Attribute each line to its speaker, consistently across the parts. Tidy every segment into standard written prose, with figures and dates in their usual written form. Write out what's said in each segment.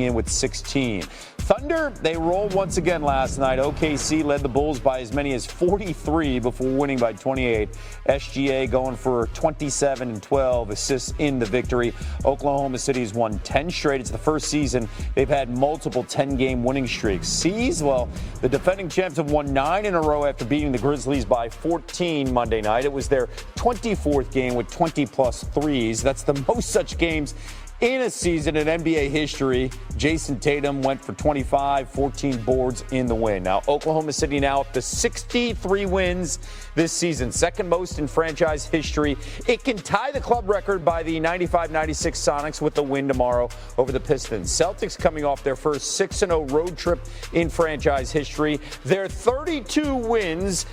Speaker 1: in with 16. Thunder, they rolled once again last night. OKC led the Bulls by as many as 43 before winning by 28. SGA going for 27 and 12 assists in the victory. Oklahoma City has won 10 straight. It's the first season they've had multiple 10-game winning streaks. C's, well, the defending champs have won 9 in a row after beating the Grizzlies by 14 Monday night. It was their 24th game with 20-plus threes. That's the most such games in a season in NBA history. Jason Tatum went for 25, 14 boards in the win. Now, Oklahoma City now up to 63 wins this season, second most in franchise history. It can tie the club record by the 95-96 Sonics with the win tomorrow over the Pistons. Celtics coming off their first 6-0 road trip in franchise history. Their 32 wins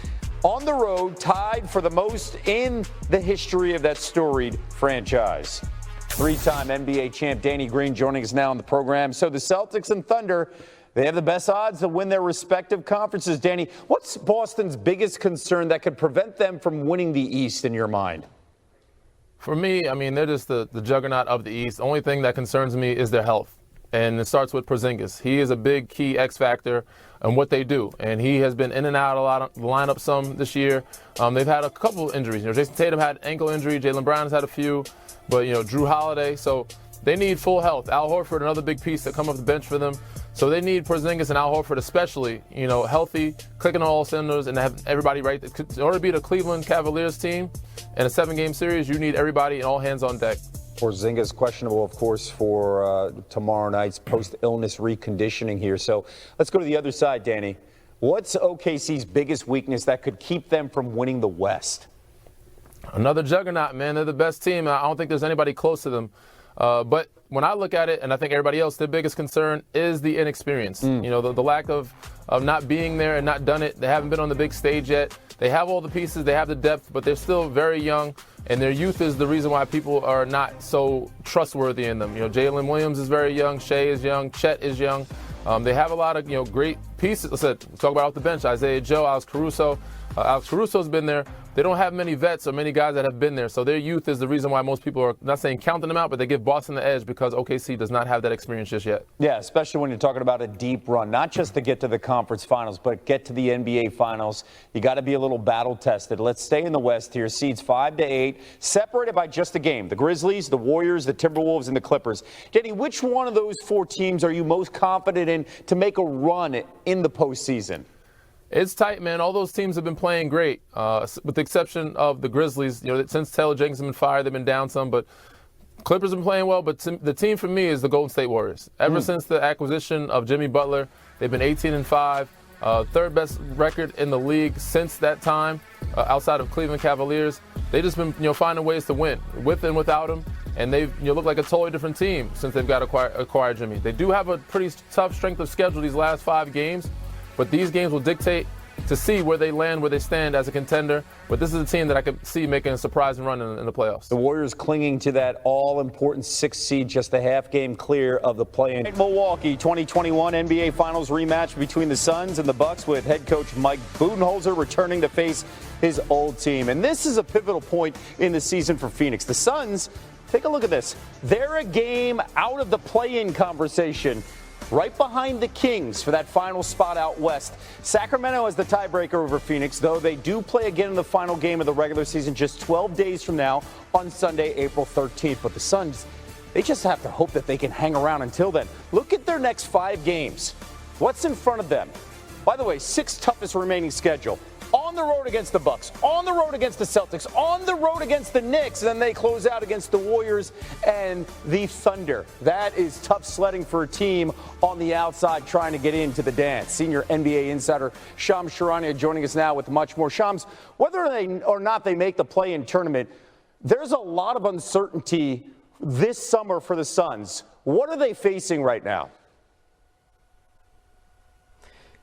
Speaker 1: on the road, tied for the most in the history of that storied franchise. Three-time NBA champ Danny Green joining us now on the program. So the Celtics and Thunder, they have the best odds to win their respective conferences. Danny, what's Boston's biggest concern that could prevent them from winning the East in your mind?
Speaker 2: For me, I mean, they're just the juggernaut of the East. The only thing that concerns me is their health. And it starts with Porzingis. He is a big key X factor in what they do. And he has been in and out a lot of the lineup some this year. They've had a couple injuries. Jason Tatum had ankle injury. Jaylen Brown's had a few. But, Drew Holiday. So they need full health. Al Horford, another big piece that come off the bench for them. So they need Porzingis and Al Horford especially, healthy, clicking on all cylinders, and have everybody right. In order to beat a Cleveland Cavaliers team in a 7-game series, you need everybody and all hands on deck.
Speaker 1: Porzingis questionable, of course, for tomorrow night's post-illness reconditioning here. So let's go to the other side, Danny. What's OKC's biggest weakness that could keep them from winning the West?
Speaker 2: Another juggernaut, man. They're the best team. I don't think there's anybody close to them. But when I look at it, and I think everybody else, their biggest concern is the inexperience. The lack of not being there and not done it. They haven't been on the big stage yet. They have all the pieces. They have the depth, but they're still very young. And their youth is the reason why people are not so trustworthy in them. Jalen Williams is very young. Shea is young. Chet is young. They have a lot of, great pieces. Let's talk about off the bench. Isaiah Joe, Alex Caruso. Alex Caruso's been there. They don't have many vets or many guys that have been there. So their youth is the reason why most people are not saying counting them out, but they give Boston the edge because OKC does not have that experience just yet. Yeah, especially when you're talking about a deep run, not just to get to the conference finals, but get to the NBA finals. You got to be a little battle tested. Let's stay in the West here. Seeds 5 to 8, separated by just a game. The Grizzlies, the Warriors, the Timberwolves, and the Clippers. Danny, which one of those 4 teams are you most confident in to make a run in the postseason? It's tight, man. All those teams have been playing great, with the exception of the Grizzlies. Since Taylor Jenkins has been fired, they've been down some, but Clippers have been playing well. But the team for me is the Golden State Warriors. Ever since the acquisition of Jimmy Butler, they've been 18-5, third best record in the league since that time, outside of Cleveland Cavaliers. They've just been, finding ways to win with and without him. And they've look like a totally different team since they've got acquired Jimmy. They do have a pretty tough strength of schedule these last 5 games. But these games will dictate to see where they land, where they stand as a contender. But this is a team that I could see making a surprising run in the playoffs. The Warriors clinging to that all-important 6th seed, just a half game clear of the play-in. Milwaukee 2021 NBA Finals rematch between the Suns and the Bucks, with head coach Mike Budenholzer returning to face his old team. And this is a pivotal point in the season for Phoenix. The Suns, take a look at this. They're a game out of the play-in conversation, right behind the Kings for that final spot out west. Sacramento has the tiebreaker over Phoenix, though they do play again in the final game of the regular season just 12 days from now on Sunday, April 13th. But the Suns, they just have to hope that they can hang around until then. Look at their next 5 games. What's in front of them? By the way, 6th toughest remaining schedule. On the road against the Bucks, on the road against the Celtics, on the road against the Knicks, and then they close out against the Warriors and the Thunder. That is tough sledding for a team on the outside trying to get into the dance. Senior NBA insider Shams Charania joining us now with much more. Shams, whether or not they make the play-in tournament, there's a lot of uncertainty this summer for the Suns. What are they facing right now?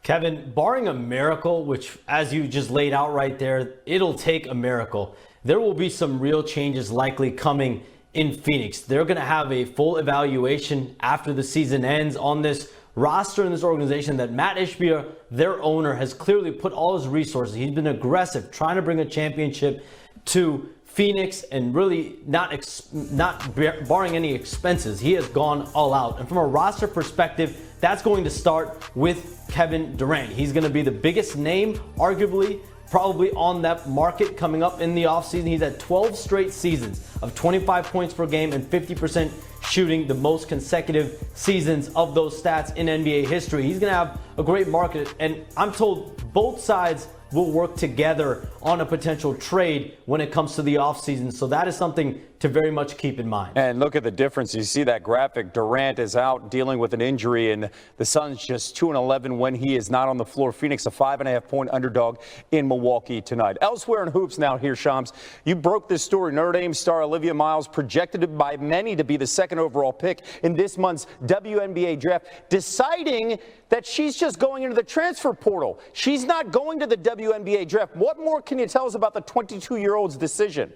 Speaker 3: Kevin, barring a miracle, which as you just laid out right there, it'll take a miracle. There will be some real changes likely coming in Phoenix. They're going to have a full evaluation after the season ends on this roster and this organization that Matt Ishbia, their owner, has clearly put all his resources. He's been aggressive, trying to bring a championship to Phoenix and really not barring any expenses, he has gone all out. And from a roster perspective, that's going to start with Kevin Durant. He's going to be the biggest name, arguably, probably on that market coming up in the offseason. He's had 12 straight seasons of 25 points per game and 50% shooting, the most consecutive seasons of those stats in NBA history. He's going to have a great market, and I'm told both sides will work together on a potential trade when it comes to the offseason. So that is something to very much keep in mind.
Speaker 1: And look at the difference. You see that graphic. Durant is out dealing with an injury, and the Suns just 2-11 when he is not on the floor. Phoenix, a 5.5-point underdog in Milwaukee tonight. Elsewhere in hoops now here, Shams. You broke this story. Notre Dame star Olivia Miles, projected by many to be the second overall pick in this month's WNBA draft, deciding that she's just going into the transfer portal. She's not going to the WNBA draft. What more can you tell us about the 22-year-old's decision?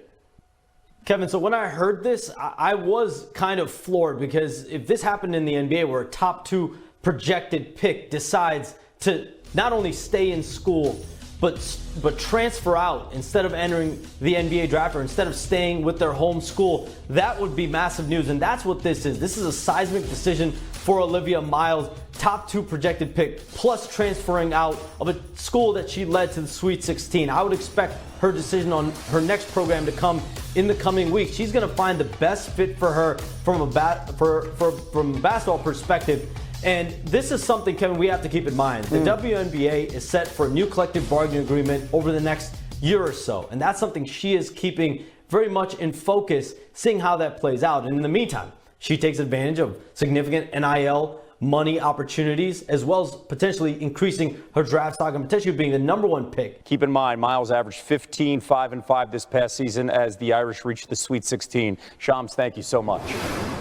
Speaker 3: Kevin, so when I heard this, I was kind of floored, because if this happened in the NBA where a top 2 projected pick decides to not only stay in school, but transfer out instead of entering the NBA draft, or instead of staying with their home school, that would be massive news. And that's what this is. This is a seismic decision for Olivia Miles, top 2 projected pick, plus transferring out of a school that she led to the Sweet 16. I would expect her decision on her next program to come in the coming weeks. She's going to find the best fit for her from a basketball perspective. And this is something, Kevin, we have to keep in mind. The WNBA is set for a new collective bargaining agreement over the next year or so. And that's something she is keeping very much in focus, seeing how that plays out. And in the meantime, she takes advantage of significant NIL money opportunities, as well as potentially increasing her draft stock and potentially being the number 1 pick.
Speaker 1: Keep in mind, Miles averaged 15, 5, and 5 this past season as the Irish reached the Sweet 16. Shams, thank you so much.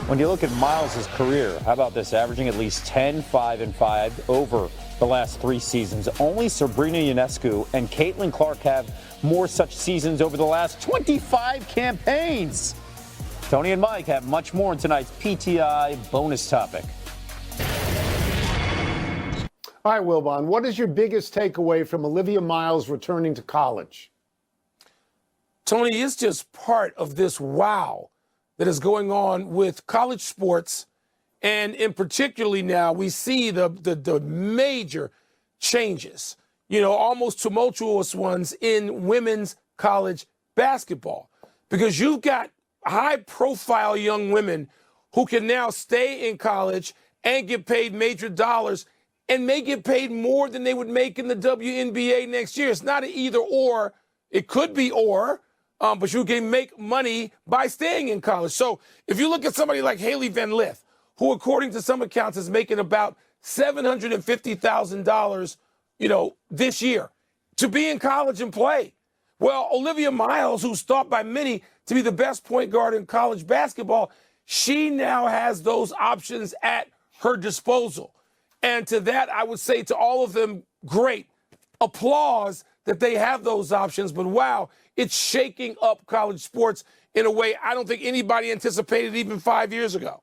Speaker 1: When you look at Miles' career, how about this? Averaging at least 10, 5, and 5 over the last 3 seasons. Only Sabrina Ionescu and Caitlin Clark have more such seasons over the last 25 campaigns. Tony and Mike have much more in tonight's PTI bonus topic.
Speaker 4: All right, Wilbon, what is your biggest takeaway from Olivia Miles returning to college?
Speaker 5: Tony, it's just part of this wow that is going on with college sports. And in particularly now, we see the major changes, almost tumultuous ones in women's college basketball. Because you've got high-profile young women who can now stay in college and get paid major dollars, and may get paid more than they would make in the WNBA next year. It's not an either or. It could be or, but you can make money by staying in college. So if you look at somebody like Haley Van Lith, who according to some accounts is making about $750,000, this year to be in college and play. Well, Olivia Miles, who's thought by many to be the best point guard in college basketball, she now has those options at her disposal. And to that, I would say to all of them, great. Applause that they have those options. But wow, it's shaking up college sports in a way I don't think anybody anticipated even 5 years ago.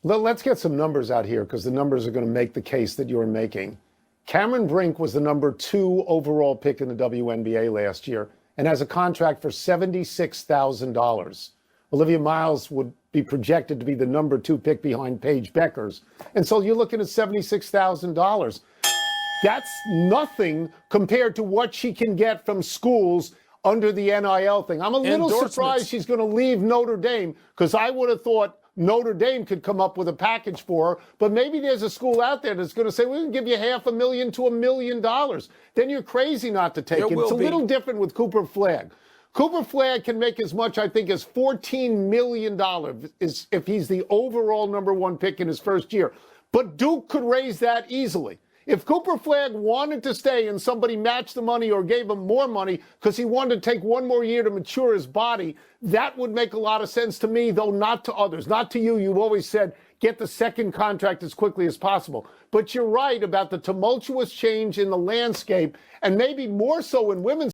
Speaker 4: Let's get some numbers out here, because the numbers are going to make the case that you're making. Cameron Brink was the number 2 overall pick in the WNBA last year and has a contract for $76,000. Olivia Miles would be projected to be the number 2 pick behind Paige Beckers. And so you're looking at $76,000. That's nothing compared to what she can get from schools under the NIL thing. I'm a little surprised she's going to leave Notre Dame, because I would have thought Notre Dame could come up with a package for her, but maybe there's a school out there that's going to say, we can give you $500,000 to $1 million. Then you're crazy not to take it. It's a little different with Cooper Flagg. Cooper Flagg can make as much, I think, as $14 million if he's the overall number 1 pick in his first year. But Duke could raise that easily. If Cooper Flagg wanted to stay and somebody matched the money or gave him more money because he wanted to take 1 more year to mature his body, that would make a lot of sense to me, though not to others. Not to you. You've always said get the second contract as quickly as possible. But you're right about the tumultuous change in the landscape, and maybe more so in women's